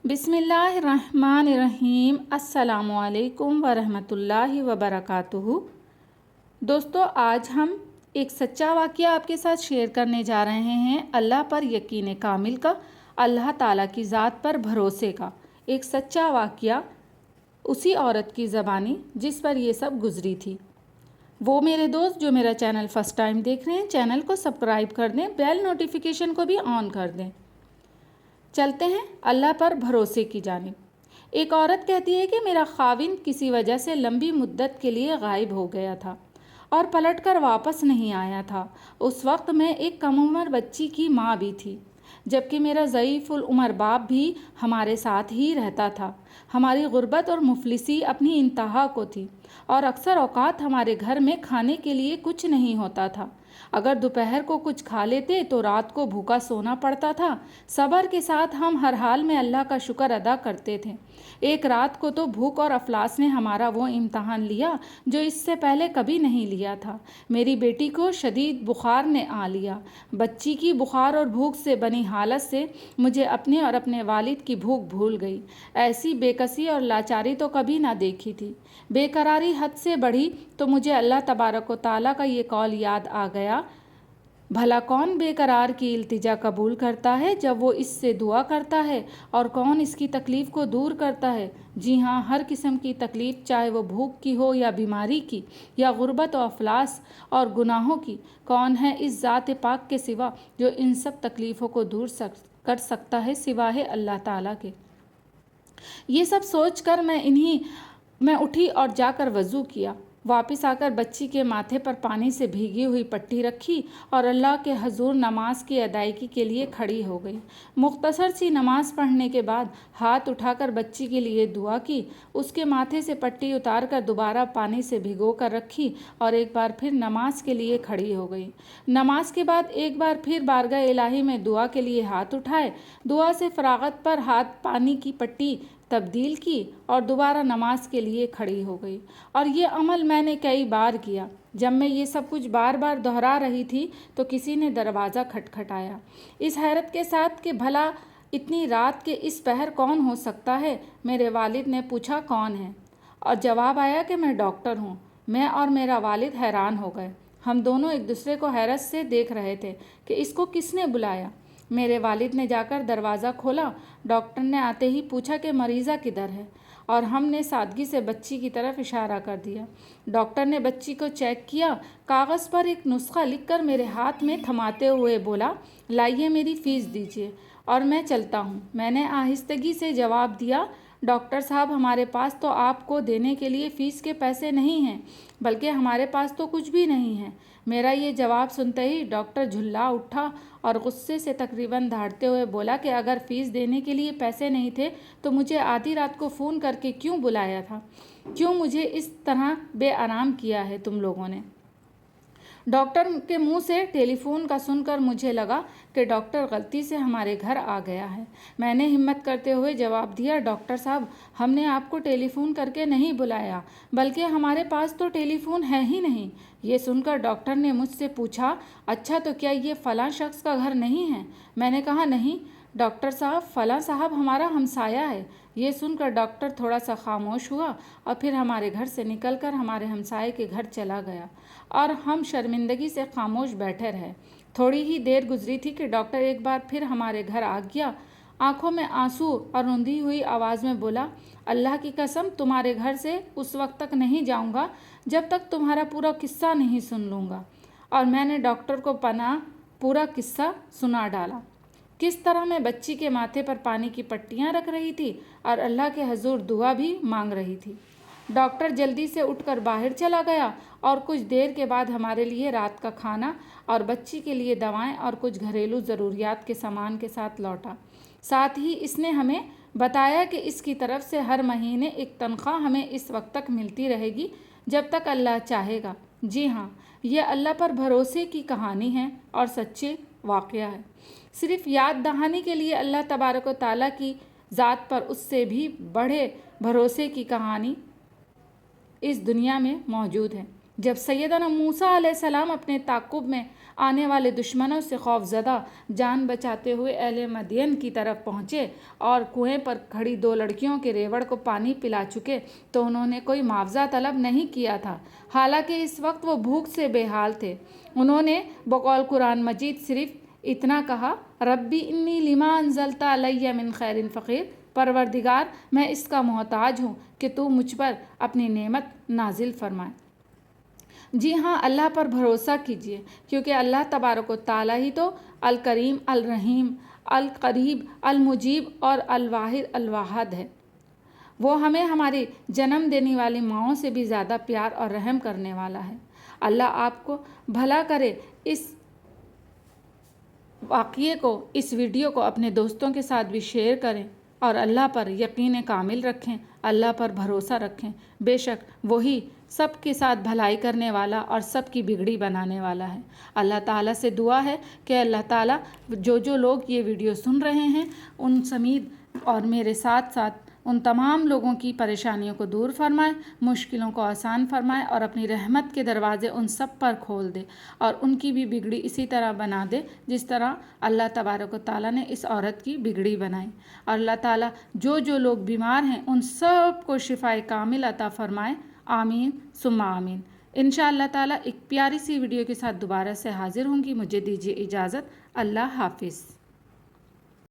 बिस्मिल्लाहिर्रहमानिर्रहीम। अस्सलामुअलैकुम वरहमतुल्लाहि वबरकातुहू। दोस्तों, आज हम एक सच्चा वाक़या आपके साथ शेयर करने जा रहे हैं। अल्लाह पर यकीन कामिल का, अल्लाह ताला की ज़ात पर भरोसे का एक सच्चा वाक़या, उसी औरत की ज़बानी जिस पर ये सब गुजरी थी। वो मेरे दोस्त जो मेरा चैनल फ़र्स्ट टाइम देख रहे हैं, चैनल को सब्सक्राइब कर दें, बेल नोटिफिकेशन को भी ऑन कर दें। चलते हैं अल्लाह पर भरोसे की जानिब। एक औरत कहती है कि मेरा खाविंद किसी वजह से लंबी मुद्दत के लिए गायब हो गया था और पलटकर वापस नहीं आया था। उस वक्त मैं एक कम उम्र बच्ची की माँ भी थी, जबकि मेरा ज़ईफ़ुल उमर बाप भी हमारे साथ ही रहता था। हमारी गुर्बत और मुफलिसी अपनी इंतहा को थी और अक्सर औक़ात हमारे घर में खाने के लिए कुछ नहीं होता था। अगर दोपहर को कुछ खा लेते तो रात को भूखा सोना पड़ता था। सब्र के साथ हम हर हाल में अल्लाह का शुक्र अदा करते थे। एक रात को तो भूख और अफलास ने हमारा वो इम्तहान लिया जो इससे पहले कभी नहीं लिया था। मेरी बेटी को शदीद बुखार ने आ लिया। बच्ची की बुखार और भूख से बनी हालत से मुझे अपने और अपने वालिद की भूख भूल गई। ऐसी बेकसी और लाचारी तो कभी ना देखी थी। बेकरारी हद से बढ़ी तो मुझे अल्लाह तबारक व तआला का ये कौल याद आ गया, भला कौन बेकरार की इल्तिजा कबूल करता है जब वो इससे दुआ करता है, और कौन इसकी तकलीफ़ को दूर करता है। जी हाँ, हर किस्म की तकलीफ़, चाहे वो भूख की हो या बीमारी की या गुर्बत और अफलास और गुनाहों की, कौन है इस ज़ात पाक के सिवा जो इन सब तकलीफ़ों को दूर कर सकता है सिवाय अल्लाह ताला के। ये सब सोच कर मैं उठी और जाकर वज़ू किया। वापस आकर बच्ची के माथे पर पानी से भीगी हुई पट्टी रखी और अल्लाह के हजूर नमाज की अदायगी के लिए खड़ी हो गई। मुख्तसर सी नमाज पढ़ने के बाद हाथ उठाकर बच्ची के लिए दुआ की, उसके माथे से पट्टी उतार कर दोबारा पानी से भिगो कर रखी और एक बार फिर नमाज के लिए खड़ी हो गई। नमाज के बाद एक बार फिर बारगाह इलाही में दुआ के लिए हाथ उठाए। दुआ से फरागत पर हाथ पानी की पट्टी तब्दील की और दोबारा नमाज के लिए खड़ी हो गई। और ये अमल मैंने कई बार किया। जब मैं ये सब कुछ बार बार दोहरा रही थी तो किसी ने दरवाज़ा खटखटाया। इस हैरत के साथ कि भला इतनी रात के इस पहर कौन हो सकता है, मेरे वालिद ने पूछा कौन है, और जवाब आया कि मैं डॉक्टर हूँ। मैं और मेरा वालिद हैरान हो गए। हम दोनों एक दूसरे को हैरत से देख रहे थे कि इसको किसने बुलाया। मेरे वालिद ने जाकर दरवाज़ा खोला। डॉक्टर ने आते ही पूछा कि मरीज़ा किधर है, और हमने सादगी से बच्ची की तरफ इशारा कर दिया। डॉक्टर ने बच्ची को चेक किया, कागज़ पर एक नुस्खा लिखकर मेरे हाथ में थमाते हुए बोला, लाइए मेरी फ़ीस दीजिए और मैं चलता हूँ। मैंने आहिस्तगी से जवाब दिया, डॉक्टर साहब, हमारे पास तो आपको देने के लिए फ़ीस के पैसे नहीं हैं, बल्कि हमारे पास तो कुछ भी नहीं है। मेरा ये जवाब सुनते ही डॉक्टर झुल्ला उठा और गुस्से से तकरीबन दहाड़ते हुए बोला कि अगर फ़ीस देने के लिए पैसे नहीं थे तो मुझे आधी रात को फ़ोन करके क्यों बुलाया था? क्यों मुझे इस तरह बेआराम किया है तुम लोगों ने? डॉक्टर के मुंह से टेलीफोन का सुनकर मुझे लगा कि डॉक्टर गलती से हमारे घर आ गया है। मैंने हिम्मत करते हुए जवाब दिया, डॉक्टर साहब, हमने आपको टेलीफोन करके नहीं बुलाया, बल्कि हमारे पास तो टेलीफोन है ही नहीं। ये सुनकर डॉक्टर ने मुझसे पूछा, अच्छा तो क्या ये फ़लाँ शख्स का घर नहीं है? मैंने कहा, नहीं डॉक्टर साहब, फ़लाँ साहब हमारा हमसाया है। ये सुनकर डॉक्टर थोड़ा सा खामोश हुआ और फिर हमारे घर से निकलकर हमारे हमसाए के घर चला गया और हम शर्मिंदगी से खामोश बैठे रहे। थोड़ी ही देर गुजरी थी कि डॉक्टर एक बार फिर हमारे घर आ गया। आंखों में आंसू और रुंधी हुई आवाज़ में बोला, अल्लाह की कसम, तुम्हारे घर से उस वक्त तक नहीं जाऊंगा जब तक तुम्हारा पूरा किस्सा नहीं सुन लूँगा। और मैंने डॉक्टर को पूरा किस्सा सुना डाला। किस तरह मैं बच्ची के माथे पर पानी की पट्टियाँ रख रही थी और अल्लाह के हजूर दुआ भी मांग रही थी। डॉक्टर जल्दी से उठकर बाहर चला गया और कुछ देर के बाद हमारे लिए रात का खाना और बच्ची के लिए दवाएं और कुछ घरेलू ज़रूरियात के सामान के साथ लौटा। साथ ही इसने हमें बताया कि इसकी तरफ से हर महीने एक तनख्वाह हमें इस वक्त तक मिलती रहेगी जब तक अल्लाह चाहेगा। जी हाँ, यह अल्लाह पर भरोसे की कहानी है और सच्चे वाक़या है। सिर्फ़ याद दहानी के लिए अल्लाह तबारक व तआला की ज़ात पर उससे भी बड़े भरोसे की कहानी इस दुनिया में मौजूद है। जब सैयदना मूसा अलैहिस्सलाम अपने ताक़ुब में आने वाले दुश्मनों से खौफज़दा जान बचाते हुए अहले मदियन की तरफ पहुँचे और कुएं पर खड़ी 2 लड़कियों के रेवड़ को पानी पिला चुके तो उन्होंने कोई मुआवजा तलब नहीं किया था, हालांकि इस वक्त वो भूख से बेहाल थे। उन्होंने बकौल कुरान मजीद सिर्फ इतना कहा, रब्बी इन्नी लिमा अंज़लता अलैया मिन खैरिन फ़क़ीर, परवरदिगार मैं इसका मोहताज हूँ कि तू मुझ पर अपनी नेमत नाजिल फरमाए। जी हाँ, अल्लाह पर भरोसा कीजिए, क्योंकि अल्लाह तबारक व तआला ही तो अल करीम, अल रहीम, अल करीब, अल मुजीब और अल वाहिद अल वाहद है। वो हमें हमारी जन्म देने वाली माँओं से भी ज़्यादा प्यार और रहम करने वाला है। अल्लाह आपको भला करे। इस वाक़ये को, इस वीडियो को अपने दोस्तों के साथ भी शेयर करें और अल्लाह पर यकीन कामिल रखें, अल्लाह पर भरोसा रखें। बेशक वही सबके साथ भलाई करने वाला और सबकी बिगड़ी बनाने वाला है। अल्लाह ताला से दुआ है कि अल्लाह ताला जो लोग ये वीडियो सुन रहे हैं उन समीद और मेरे साथ साथ उन तमाम लोगों की परेशानियों को दूर फरमाए, मुश्किलों को आसान फरमाए और अपनी रहमत के दरवाज़े उन सब पर खोल दे और उनकी भी बिगड़ी इसी तरह बना दे जिस तरह अल्लाह तबारक व तआला ने इस औरत की बिगड़ी बनाई। और अल्लाह ताला जो लोग बीमार हैं उन सब को शिफाए कामिल अता फरमाए। आमीन सुम्मा आमीन। इंशाअल्लाह ताला एक प्यारी सी वीडियो के साथ दोबारा से हाजिर होंगी। मुझे दीजिए इजाज़त। अल्लाह हाफिज़।